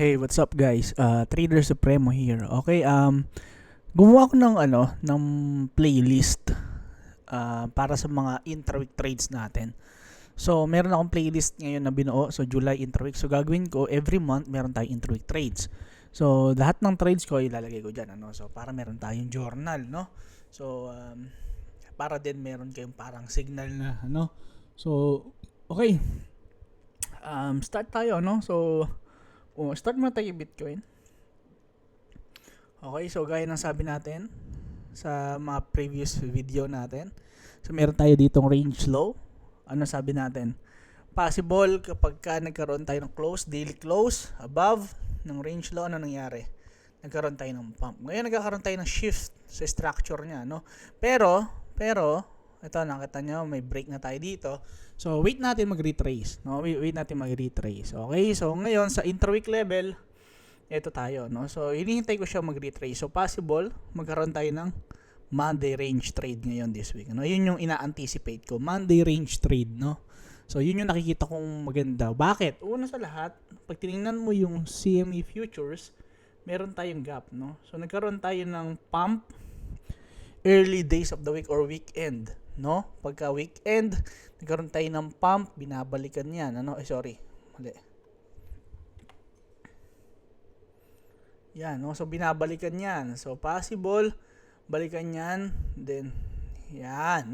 Hey, what's up guys? Trader Supremo here. Okay, gumawa ako ng ng playlist para sa mga intraweek trades natin. So, meron akong playlist ngayon na binuo, so July intraweek. So, gagawin ko every month meron tayong intraweek trades. So, lahat ng trades ko ilalagay ko diyan, So, para meron tayong journal, no? So, para din meron kayong parang signal na, So, okay. Start tayo, So, start muna tayo Bitcoin. Okay, so gaya ng sabi natin sa mga previous video natin. So meron tayo ditong range low. Ano sabi natin? Possible kapag nagkaroon tayo ng close, daily close, above ng range low, ano nangyari? Nagkaroon tayo ng pump. Ngayon nagkakaroon tayo ng shift sa structure niya, Pero, ito nakita nyo, may break na tayo dito. So, wait natin mag-retrace, Wait natin mag-retrace. Okay, so ngayon sa intraweek level, ito tayo, So, hinihintay ko siya mag-retrace. So, possible magkaroon tayo ng Monday range trade ngayon this week, Yun yung ina-anticipate ko, Monday range trade, So, yun yung nakikita kong maganda. Bakit? Una sa lahat, pag tinignan mo yung CME futures, meron tayong gap, So, nagkaroon tayo ng pump early days of the week or weekend, Pagka weekend, nagkaroon tayo ng pump, binabalikan yan, Mali. Yan, So, binabalikan yan. So, possible, balikan yan, then, yan,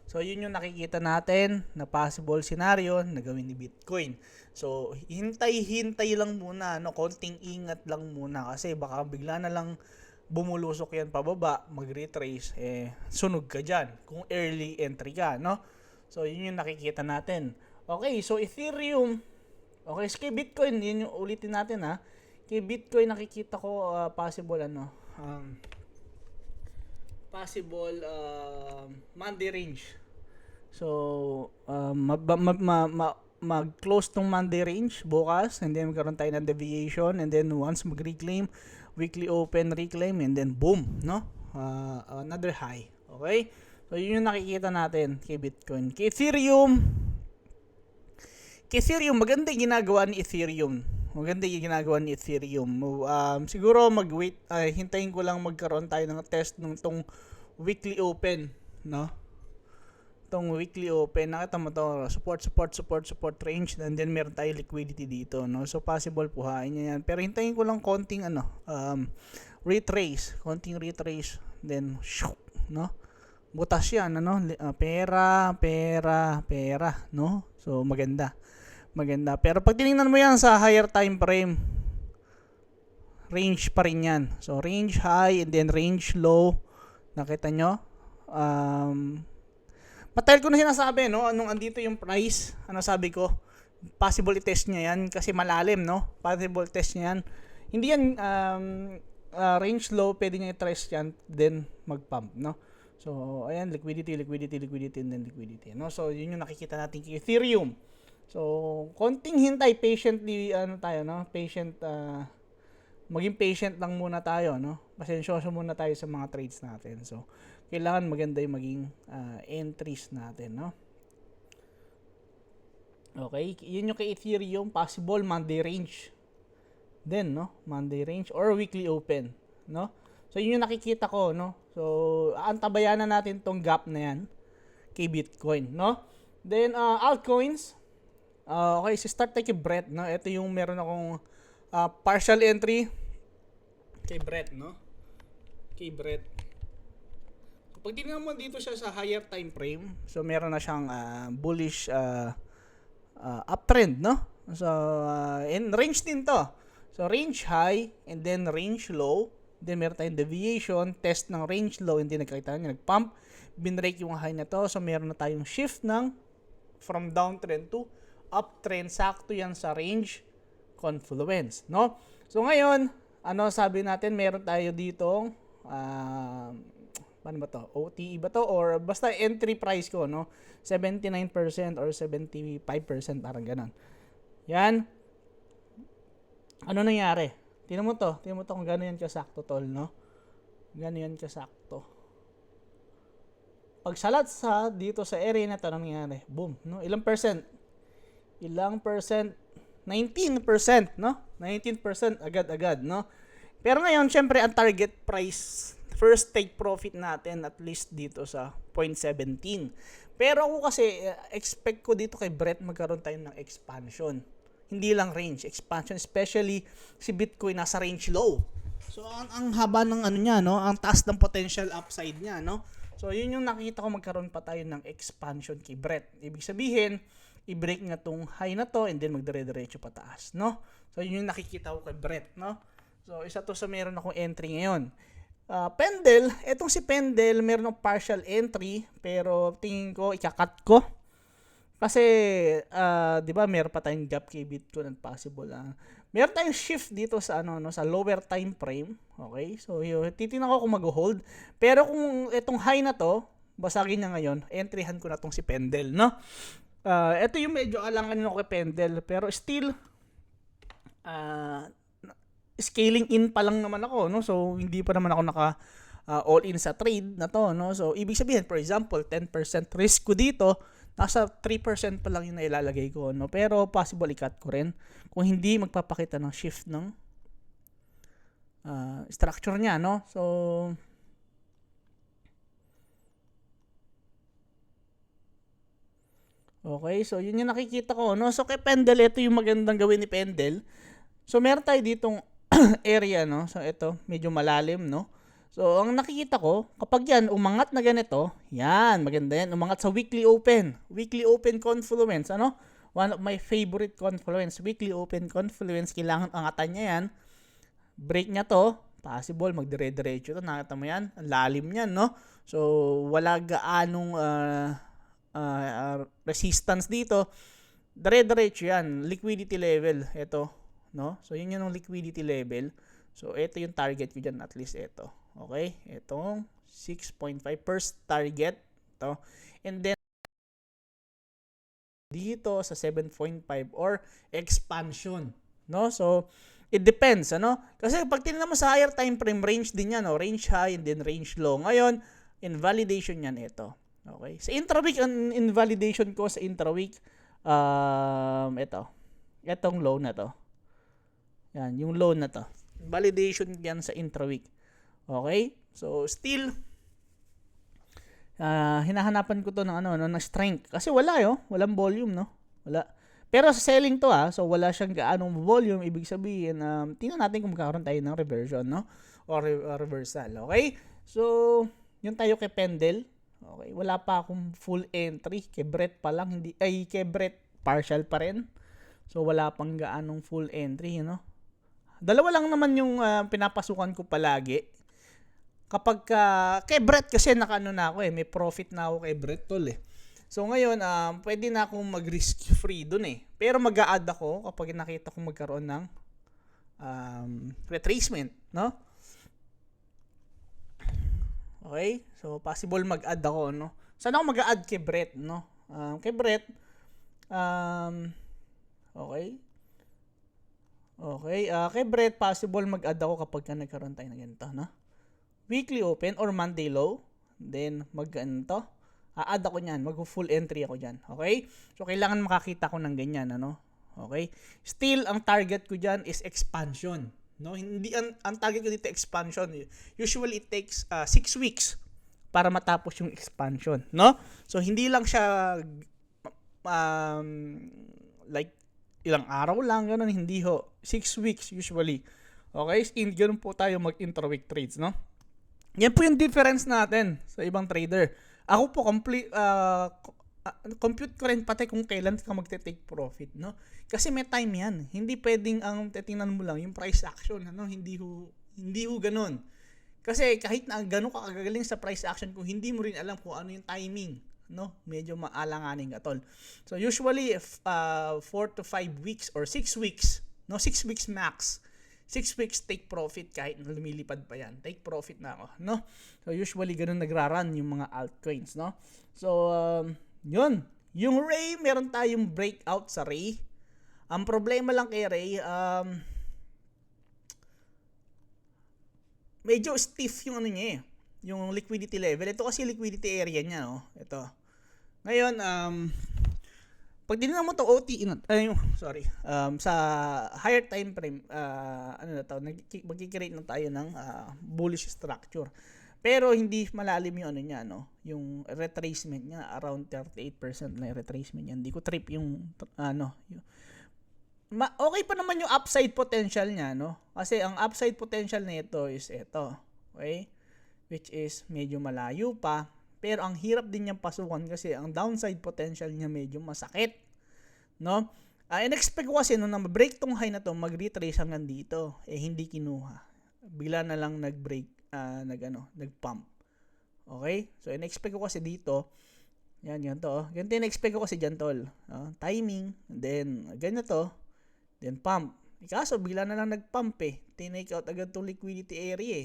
So, yun yung nakikita natin na possible scenario na gawin ni Bitcoin. So, hintay lang muna, Konting ingat lang muna kasi baka bigla na lang bumulusok yan pababa, mag-retrace, sunog ka dyan kung early entry ka, So, yun yung nakikita natin. Okay, so Ethereum, okay, so kay Bitcoin, yun yung ulitin natin, Kay Bitcoin, nakikita ko possible, possible Monday range. So, mag-close tong Monday range bukas, and then magkaroon tayo ng deviation, and then once mag-reclaim, weekly open, reclaim, and then boom, another high. Okay? So, yun yung nakikita natin kay Bitcoin. Kay Ethereum, maganda yung ginagawa ni Ethereum. Siguro mag-wait, hintayin ko lang magkaroon tayo ng test ng tong weekly open, Tong weekly open, nakita mo to, support range, and then meron tayo liquidity dito, So, possible puhain niya yan. Pero hintayin ko lang konting, retrace, then, butas yan, pera, So, maganda. Pero pag tinignan mo yan sa higher time frame, range pa rin yan. So, range high and then range low. Nakita nyo? Matagal ko na sinasabi, Nung andito yung price, sabi ko? Possible i-test niya yan kasi malalim, Possible test niya yan. Hindi yan range low, pwede niya i-trace yan, then mag-pump, So, ayan, liquidity, and then liquidity, So, yun yung nakikita natin kay Ethereum. So, konting hintay, patiently, maging patient lang muna tayo, Pasensyoso muna tayo sa mga trades natin. So, kailangan maganda yung maging entries natin, Okay, yun yung kay Ethereum, possible Monday range. Then, Monday range or weekly open, So, yun yung nakikita ko, So, antabayanan natin tong gap na yan kay Bitcoin, Then, altcoins, okay, so start tayo kay Brett, Ito yung meron akong partial entry kay Brett, Kay Brett. So, pag tingnan mo dito siya sa higher time frame, so meron na siyang bullish uptrend, So, in range din to. So, range high and then range low. Then, meron tayong deviation, test ng range low, hindi nagkakita niya, nag-pump, binrake yung high na to. So, meron na tayong shift from downtrend to uptrend. Sakto yan sa range confluence, So, ngayon, sabi natin, meron tayo dito, paano ba to? OTE ba to? Or basta entry price ko, 79% or 75%, parang ganun. Yan. Ano nangyari? Tingnan mo to kung gano'n yan kasakto, tol, Gano'n yan kasakto. Pag salat dito sa area na to, nangyari? Boom, Ilang percent? 19%, no? 19% agad-agad, no? Pero ngayon, syempre, ang target price, first take profit natin at least dito sa 0.17. Pero ako kasi, expect ko dito kay Brett magkaroon tayo ng expansion. Hindi lang range, expansion, especially si Bitcoin nasa range low. So, ang haba ng ano niya, no? Ang taas ng potential upside niya, no? So, yun yung nakikita ko magkaroon pa tayo ng expansion kay Brett. Ibig sabihin, i-break nga tong high na to and then magdire-diretso pataas, no? So, yun yung nakikita ko kay Brett, no? So, isa to sa meron akong entry ngayon. Pendle, etong si Pendle, meron ng partial entry, pero tingin ko, ikakat ko. Kasi, di ba, meron pa tayong gap kay Bitcoin and possible. Meron tayong shift dito sa sa lower time frame. Okay? So, titingnan ko kung mag-hold. Pero kung itong high na to, basagin niya ngayon, entryhan ko na tong si Pendle, no? Ito yung medyo alangan nyo kay Pendle, pero still, scaling in pa lang naman ako, no? So, hindi pa naman ako all in sa trade na to, no? So, ibig sabihin, for example, 10% risk ko dito, nasa 3% pa lang yung nailalagay ko, no? Pero possible i-cut ko rin kung hindi magpapakita ng shift ng structure niya, no? So, okay, so yun yung nakikita ko, no? So, kay Pendle, ito yung magandang gawin ni Pendle. So, meron tayo ditong area, no? So, ito, medyo malalim, no? So, ang nakikita ko, kapag yan, umangat na ganito, yan, maganda yan, umangat sa weekly open. Weekly open confluence, ano? One of my favorite confluence. Weekly open confluence, kailangan angatan niya yan. Break niya to, possible, magdire-diretso to, nakita mo yan, ang lalim yan, no? So, wala gaanong resistance dito. Dire-diretso yan, liquidity level, ito, no? So, yun yung liquidity level. So, ito yung target ko dyan, at least ito. Okay? Itong 6.5 first target. Ito. And then, dito sa 7.5 or expansion. No? So, it depends, ano? Kasi pag tinignan mo sa higher time frame, range din yan, no? Range high and then range low. Ngayon, invalidation yan ito. Okay? Sa intraweek, ang invalidation ko sa intraweek, ito. Itong low na to. Yan, yung low na to. Validation yan sa intraweek. Okay? So, still, hinahanapan ko to ng ng strength. Kasi wala walang volume, no? Wala. Pero sa selling to, so wala siyang gaanong volume. Ibig sabihin, tingnan natin kung magkakaroon tayo ng reversion, no? Or reversal, okay? So, yun tayo kay Pendle. Okay, wala pa akong full entry. Kay Brett pa lang, kay Brett partial pa rin. So, wala pang gaanong full entry, Dalawa lang naman yung pinapasukan ko palagi. Kapag kay Brett kasi nakaano na ako may profit na ako kay Brett tol So ngayon, pwede na akong mag-risk free dun Pero mag-a-add ako kapag nakita kong magkaroon ng retracement, no? Okay? So possible mag-add ako, no? Saan ako mag-a-add kay Brett, no? Kay Brett, okay. Okay, kay Brett, possible mag-add ako kapag nagkaroon tayo ng ganito, no? Weekly open or Monday low, then mag-ganito. Add ako niyan, mag-full entry ako diyan, okay? So kailangan makakita ko ng ganyan, Okay? Still ang target ko diyan is expansion, no? Hindi ang target ko dito expansion. Usually it takes 6 weeks para matapos yung expansion, no? So hindi lang siya like ilang araw lang ganun, hindi 6 weeks usually. Okay? Ganun po tayo mag-intraweek trades, no? Yan po yung difference natin sa ibang trader. Ako po, compute ko rin pati kung kailan ka magte-take profit, no? Kasi may time yan. Hindi pwedeng ang titingnan mo lang yung price action, Hindi ho ganun. Kasi kahit na gano'n ka kagagaling sa price action, kung hindi mo rin alam kung ano yung timing, no? Medyo maalanganin ka, tol. So usually 4 to 5 weeks or 6 weeks, no? 6 weeks max. 6 weeks take profit kahit lumilipad pa yan. Take profit na ako, no? So, usually, ganun nagra-run yung mga altcoins, no? So, yun. Yung Ray, meron tayong breakout sa Ray. Ang problema lang kay Ray, medyo stiff yung niya yung liquidity level. Ito kasi liquidity area niya, no? Ito. Ngayon, pag tinignan mo to OT, sa higher time frame, magkikreate na tayo ng bullish structure. Pero hindi malalim yung ano niya, no? Yung retracement niya, around 38% na retracement niya. Hindi ko trip yung okay pa naman yung upside potential niya, no? Kasi ang upside potential nito is ito. Okay? Which is medyo malayo pa. Pero ang hirap din niyang pasukan kasi ang downside potential niya medyo masakit. No? In-expect ko kasi nung na-break tong high na to, mag-retrace hanggang dito. Hindi kinuha. Bigla na lang nag-break, nag-pump. Okay? So, in-expect ko kasi dito, yan to. Ganito in-expect ko kasi dyan, tol. Timing, then, ganyan to, then pump. Kaso, bigla na lang nag-pump Tinake out agad tong liquidity area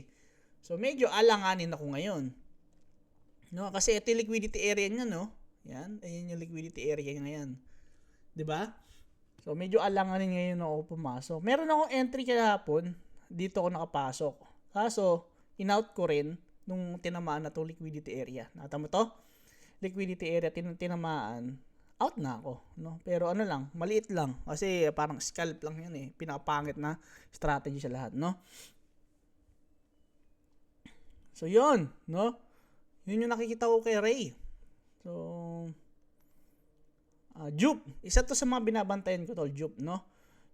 So, medyo alanganin ako ngayon. No? Kasi ito yung liquidity area niya, no? Yan. Ayan yung liquidity area niya ngayon. Diba? So, medyo alanganin ngayon ako pumasok. Meron akong entry kahapon. Dito ako nakapasok. Kaso, in-out ko rin nung tinamaan na to liquidity area. Nakita mo to? Liquidity area, tinamaan. Out na ako. No? Pero ano lang, maliit lang. Kasi parang scalp lang yun Pinakapangit na strategy sa lahat. No? So, yun. No? Yun yung nakikita ko kay Ray. So, Jupe. Isa to sa mga binabantayan ko tol, Jupe, no?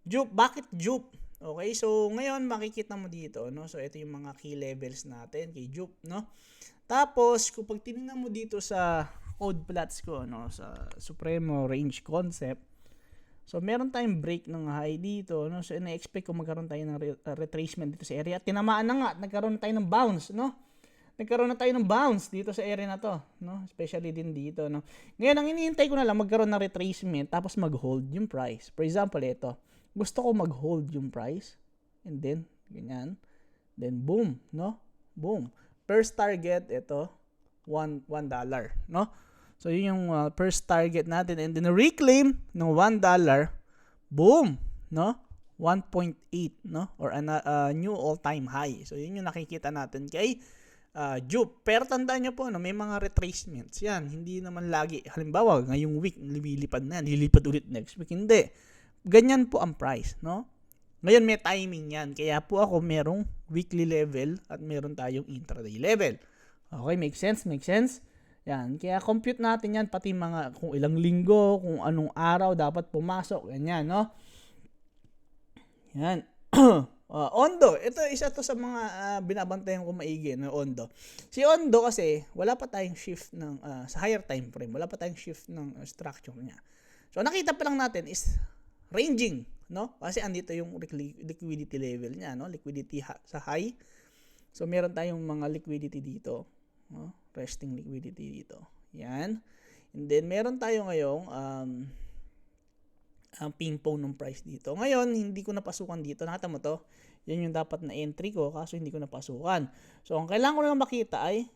Jupe, bakit Jupe? Okay, so ngayon makikita mo dito, no? So ito yung mga key levels natin kay Jupe, no? Tapos, kung pag tinignan mo dito sa code plots ko, no, sa Supremo Range Concept, so meron tayong break ng high dito, no? So ina-expect ko magkaroon tayo ng retracement dito sa area. Tinamaan na nga, nagkaroon tayo ng bounce, no? Nagkaroon na tayo ng bounce dito sa area na to, no? Especially din dito, no? Ngayon, ang iniintay ko na lang magkaroon ng retracement tapos mag-hold yung price. For example, ito. Gusto ko mag-hold yung price and then, ganyan. Then, boom, no? Boom. First target, ito, $1, no? So, yun yung first target natin. And then, reclaim ng $1, boom, no? 1.8, no? Or a new all-time high. So, yun yung nakikita natin kay Jupe. Pero tandaan nyo po, no, may mga retracements yan. Hindi naman lagi. Halimbawa, ngayong week, lumilipad na yan. Lilipad ulit next week. Hindi. Ganyan po ang price, no? Ngayon, may timing yan. Kaya po ako merong weekly level at meron tayong intraday level. Okay, make sense? Make sense? Yan. Kaya compute natin yan, pati mga kung ilang linggo, kung anong araw dapat pumasok. Ganyan, no? Yan. Ondo, ito isa to sa mga binabantayan ko maigi na Ondo. Si Ondo kasi wala pa tayong shift ng sa higher time frame, wala pa tayong shift ng structure niya. So nakita pa lang natin is ranging, no? Kasi andito yung liquidity level niya, no? Liquidity sa high. So meron tayong mga liquidity dito, no? Resting liquidity dito. Yan. And then meron tayo ngayong ang ping-pong ng price dito. Ngayon, hindi ko napasukan dito. Nakita mo to? Yan yung dapat na entry ko, kaso hindi ko napasukan. So, ang kailangan ko lang makita ay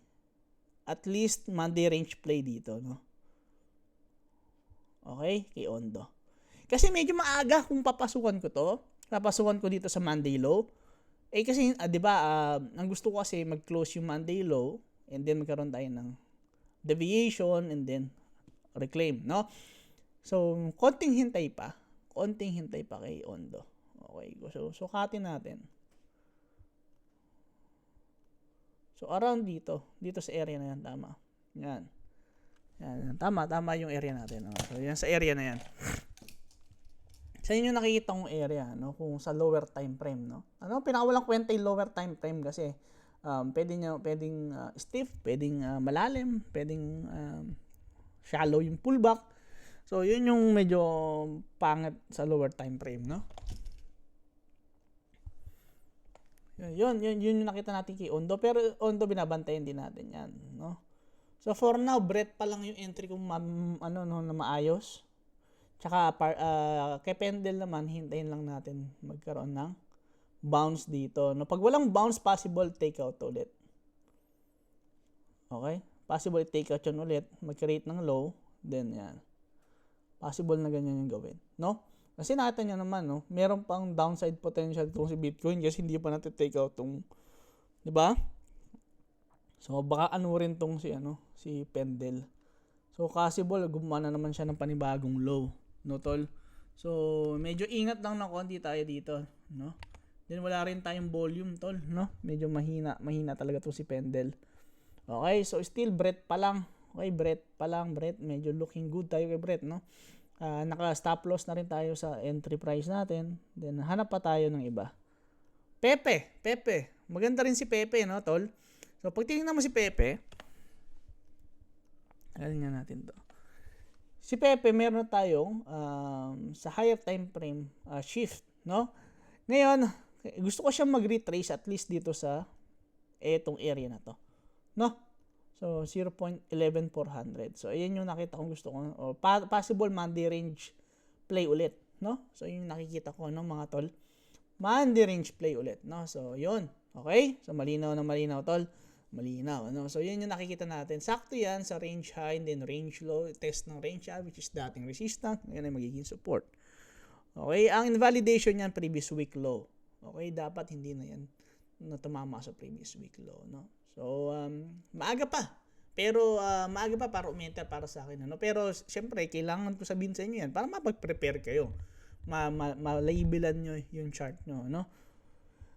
at least Monday range play dito, no? Okay? Kay Ondo. Kasi medyo maaga kung papasukan ko to. Papasukan ko dito sa Monday low. Kasi, di ba, ang gusto ko kasi mag-close yung Monday low and then magkaroon tayo ng deviation and then reclaim, no? So, konting hintay pa kay Ondo. Okay, so sukatin natin. So, around dito sa area na yan, tama. Yan. Tama yung area natin. No? So, yan sa area na yan. Sa inyo nakikita kong area, no? Kung sa lower time frame, no? Pinakawalang kwenta yung lower time frame kasi pwedeng stiff, pwedeng malalim, pwedeng shallow yung pullback. So, yun yung medyo pangit sa lower time frame, no? Yun yung nakita natin kay Ondo. Pero Ondo, binabantayan din natin yan, no? So, for now, breadth pa lang yung entry kung na maayos. Tsaka, kay Pendle naman, hintayin lang natin magkaroon ng bounce dito. No? Pag walang bounce, possible takeout ulit. Okay? Possible takeout yun ulit. Mag-create ng low. Then, yan. Possible na ganyan yung gawin, no? Kasi nakita nyo naman, no? Meron pang downside potential itong si Bitcoin kasi hindi pa natin-take out itong, di ba? So, baka rin tong si Pendle. So, possible, gumawa na naman siya ng panibagong low. no tol. So medyo ingat lang ng konti tayo dito, no. Then wala rin tayong volume tol, no. Medyo mahina talaga 'to si Pendel. Okay, so still Brett pa lang. Okay, Brett pa lang, Brett. Medyo looking good tayo kay Brett, no. Naka-stop loss na rin tayo sa entry price natin. Then hanap pa tayo ng iba. Pepe. Maganda rin si Pepe, no, tol. So pag tingnan mo si Pepe, alin nga natin 'to. Si Pepe, meron tayong sa higher time frame shift, no? Ngayon, gusto ko siyang mag-retrace at least dito sa etong area na to, no? So 0.11400. So ayan yung nakita kong gusto ko, o possible Monday range play ulit, no? So yun yung nakikita ko, no, mga tol. Monday range play ulit, no? So yun. Okay? So malinaw na malinaw, tol. Malinaw, ano? So yun yung nakikita natin. Sakto yan sa range high and then range low, test ng range high which is dating resistance, ngayon ay magiging support. Okay, ang invalidation niyan previous week low. Okay, dapat hindi na yan na tumama sa previous week low, no? So maaga pa. Pero maaga pa para umenter para sa akin, ano? Pero syempre kailangan ko sabihin sa inyo yan para mapag-prepare kayo. Ma-labelan nyo yung chart nyo, no?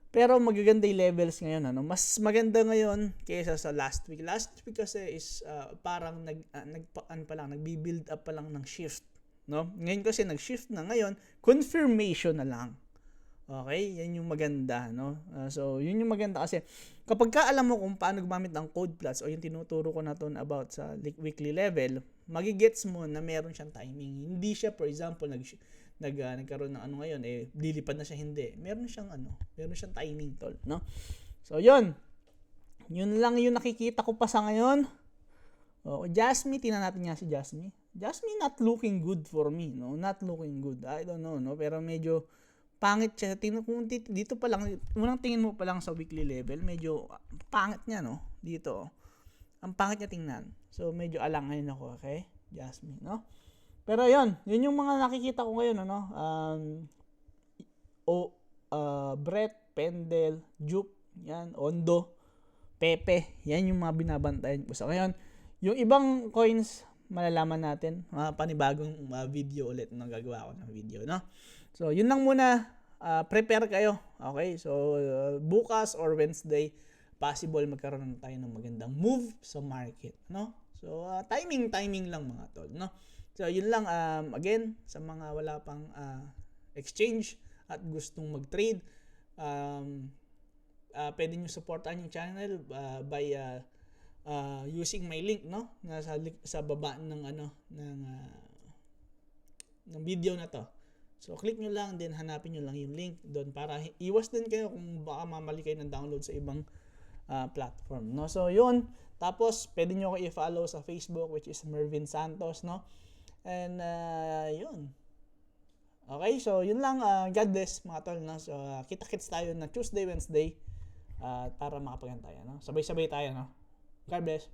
Pero magaganda yung levels ngayon, ano? Mas maganda ngayon kaysa sa last week. Last week kasi is parang nagbi-build up pa lang ng shift, no? Ngayon kasi nag-shift na, ngayon confirmation na lang. Okay? Yan yung maganda, no? So, yun yung maganda kasi kapag ka alam mo kung paano gumamit ng code plots o yung tinuturo ko na to about sa weekly level, magigets mo na meron siyang timing. Hindi siya, for example, nagkaroon ng ano ngayon, lilipad na siya, hindi. Meron siyang timing, tol, no? So, yun lang yung nakikita ko pa sa ngayon. Jasmine, tingnan natin nga si Jasmine. Jasmine not looking good for me, no? Not looking good. I don't know, no? Pero medyo pangit siya. Kung dito pa lang, unang tingin mo pa lang sa weekly level, medyo pangit niya, no? Dito. Ang pangit niya tingnan. So, medyo alangayin ako, okay? Jasmine, no? Pero yun yung mga nakikita ko ngayon, ano? Brett, Pendel, Juke, yan, Ondo, Pepe, yan yung mga binabantayan ko sa ngayon. Yung ibang coins, malalaman natin, panibagong video ulit nang gagawa ko ng video, no? So, yun lang muna. Prepare kayo. Okay? So, bukas or Wednesday, possible magkaroon tayo ng magandang move sa market, no? So, timing lang mga tol, no? So, yun lang. Again, sa mga wala pang exchange at gustong mag-trade, pwede nyo supportan yung channel by using my link, no? Sa baba ng ng video na to. So, click nyo lang, then hanapin nyo lang yung link doon para iwas din kayo kung baka mamali kayo ng download sa ibang platform, no? So, yun. Tapos, pwede nyo ako i-follow sa Facebook, which is Mervin Santos, no? And, yun. Okay, so, yun lang. God bless, mga tol, no? So, kita-kits tayo na Tuesday, Wednesday para makapagan tayo, no? Sabay-sabay tayo, no? God bless.